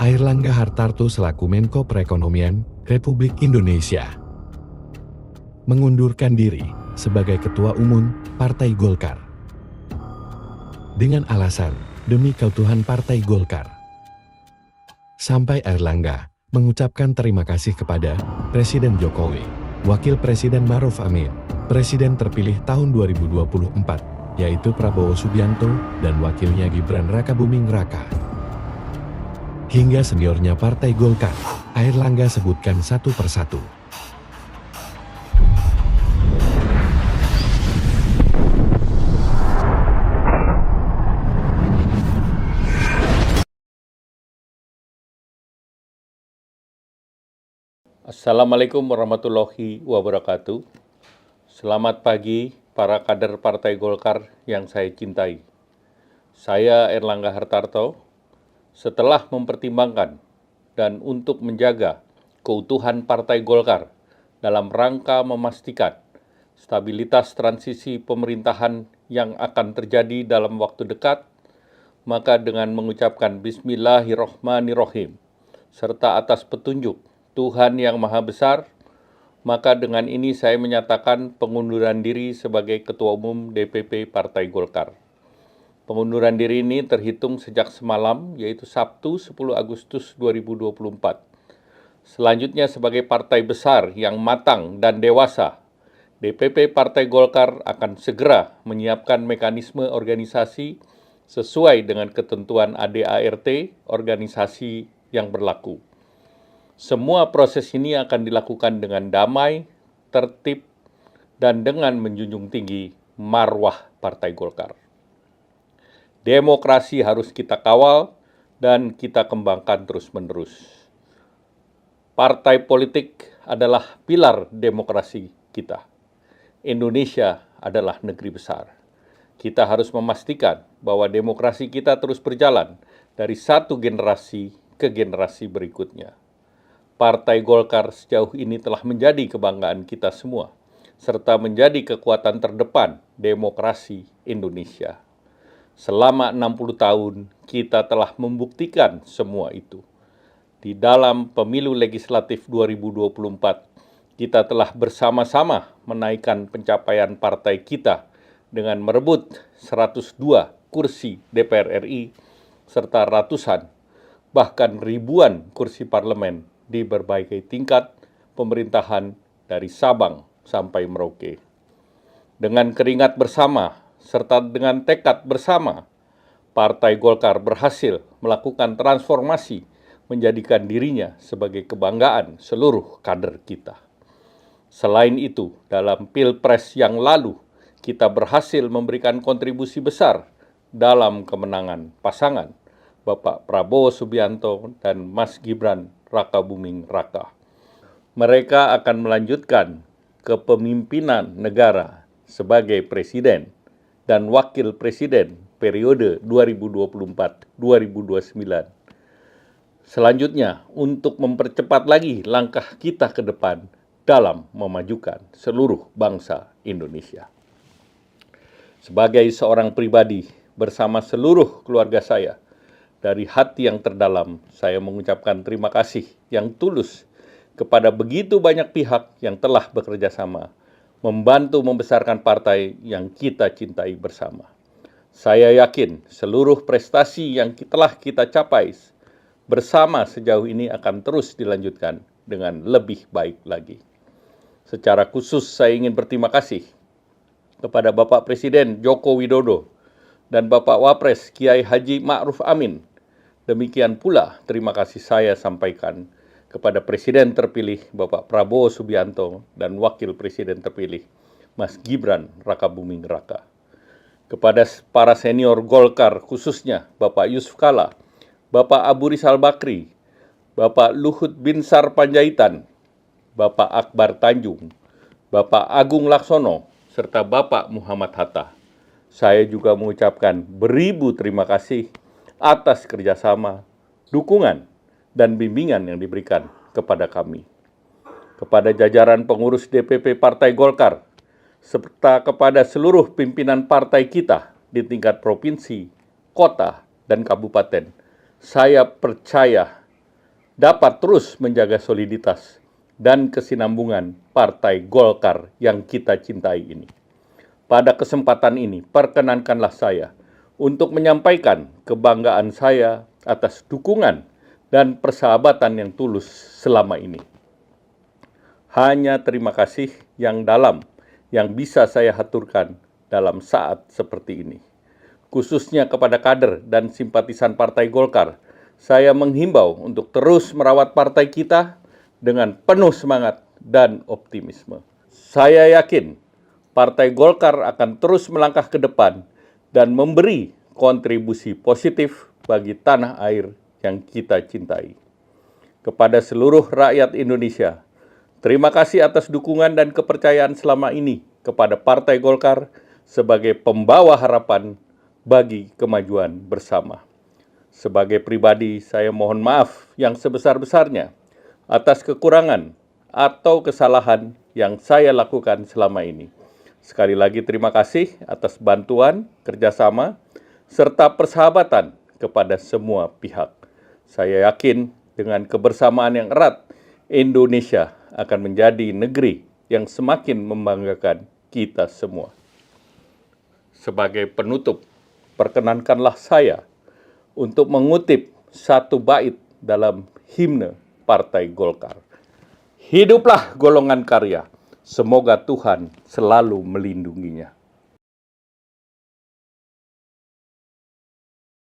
Airlangga Hartarto selaku Menko Perekonomian Republik Indonesia mengundurkan diri sebagai Ketua Umum Partai Golkar dengan alasan demi keutuhan Partai Golkar. Sampai Airlangga mengucapkan terima kasih kepada Presiden Jokowi, Wakil Presiden Ma'ruf Amin, Presiden terpilih tahun 2024, yaitu Prabowo Subianto dan wakilnya Gibran Rakabuming Raka. Hingga seniornya Partai Golkar, Airlangga sebutkan satu persatu. Assalamualaikum warahmatullahi wabarakatuh. Selamat pagi para kader Partai Golkar yang saya cintai. Saya Airlangga Hartarto. Setelah mempertimbangkan dan untuk menjaga keutuhan Partai Golkar dalam rangka memastikan stabilitas transisi pemerintahan yang akan terjadi dalam waktu dekat, maka dengan mengucapkan Bismillahirrohmanirrohim serta atas petunjuk Tuhan Yang Maha Besar, maka dengan ini saya menyatakan pengunduran diri sebagai Ketua Umum DPP Partai Golkar. Pengunduran diri ini terhitung sejak semalam, yaitu Sabtu 10 Agustus 2024. Selanjutnya sebagai partai besar yang matang dan dewasa, DPP Partai Golkar akan segera menyiapkan mekanisme organisasi sesuai dengan ketentuan ADART organisasi yang berlaku. Semua proses ini akan dilakukan dengan damai, tertib, dan dengan menjunjung tinggi marwah Partai Golkar. Demokrasi harus kita kawal dan kita kembangkan terus-menerus. Partai politik adalah pilar demokrasi kita. Indonesia adalah negeri besar. Kita harus memastikan bahwa demokrasi kita terus berjalan dari satu generasi ke generasi berikutnya. Partai Golkar sejauh ini telah menjadi kebanggaan kita semua, serta menjadi kekuatan terdepan demokrasi Indonesia. Selama 60 tahun, kita telah membuktikan semua itu. Di dalam pemilu legislatif 2024, kita telah bersama-sama menaikkan pencapaian partai kita dengan merebut 102 kursi DPR RI, serta ratusan, bahkan ribuan kursi parlemen di berbagai tingkat pemerintahan dari Sabang sampai Merauke. Dengan keringat bersama, serta dengan tekad bersama, Partai Golkar berhasil melakukan transformasi menjadikan dirinya sebagai kebanggaan seluruh kader kita. Selain itu, dalam Pilpres yang lalu, kita berhasil memberikan kontribusi besar dalam kemenangan pasangan Bapak Prabowo Subianto dan Mas Gibran Rakabuming Raka. Mereka akan melanjutkan kepemimpinan negara sebagai presiden dan wakil presiden periode 2024-2029. Selanjutnya, untuk mempercepat lagi langkah kita ke depan dalam memajukan seluruh bangsa Indonesia. Sebagai seorang pribadi bersama seluruh keluarga saya, dari hati yang terdalam saya mengucapkan terima kasih yang tulus kepada begitu banyak pihak yang telah bekerja sama membantu membesarkan partai yang kita cintai bersama. Saya yakin seluruh prestasi yang telah kita capai bersama sejauh ini akan terus dilanjutkan dengan lebih baik lagi. Secara khusus saya ingin berterima kasih kepada Bapak Presiden Joko Widodo dan Bapak Wapres Kiai Haji Ma'ruf Amin. Demikian pula terima kasih saya sampaikan kepada Presiden terpilih Bapak Prabowo Subianto dan Wakil Presiden terpilih Mas Gibran Rakabuming Raka. Kepada para senior Golkar khususnya Bapak Yusuf Kalla, Bapak Abu Rizal Bakri, Bapak Luhut Binsar Panjaitan, Bapak Akbar Tanjung, Bapak Agung Laksono, serta Bapak Muhammad Hatta. Saya juga mengucapkan beribu terima kasih atas kerjasama, dukungan, dan bimbingan yang diberikan kepada kami. Kepada jajaran pengurus DPP Partai Golkar, serta kepada seluruh pimpinan partai kita di tingkat provinsi, kota, dan kabupaten, saya percaya dapat terus menjaga soliditas dan kesinambungan Partai Golkar yang kita cintai ini. Pada kesempatan ini, perkenankanlah saya untuk menyampaikan kebanggaan saya atas dukungan dan persahabatan yang tulus selama ini. Hanya terima kasih yang dalam yang bisa saya haturkan dalam saat seperti ini. Khususnya kepada kader dan simpatisan Partai Golkar, saya menghimbau untuk terus merawat partai kita dengan penuh semangat dan optimisme. Saya yakin Partai Golkar akan terus melangkah ke depan dan memberi kontribusi positif bagi tanah air yang kita cintai. Kepada seluruh rakyat Indonesia, terima kasih atas dukungan dan kepercayaan selama ini kepada Partai Golkar sebagai pembawa harapan bagi kemajuan bersama. Sebagai pribadi, saya mohon maaf yang sebesar-besarnya atas kekurangan atau kesalahan yang saya lakukan selama ini. Sekali lagi terima kasih atas bantuan, kerjasama, serta persahabatan kepada semua pihak. Saya yakin dengan kebersamaan yang erat, Indonesia akan menjadi negeri yang semakin membanggakan kita semua. Sebagai penutup, perkenankanlah saya untuk mengutip satu bait dalam himne Partai Golkar. Hiduplah golongan karya, semoga Tuhan selalu melindunginya.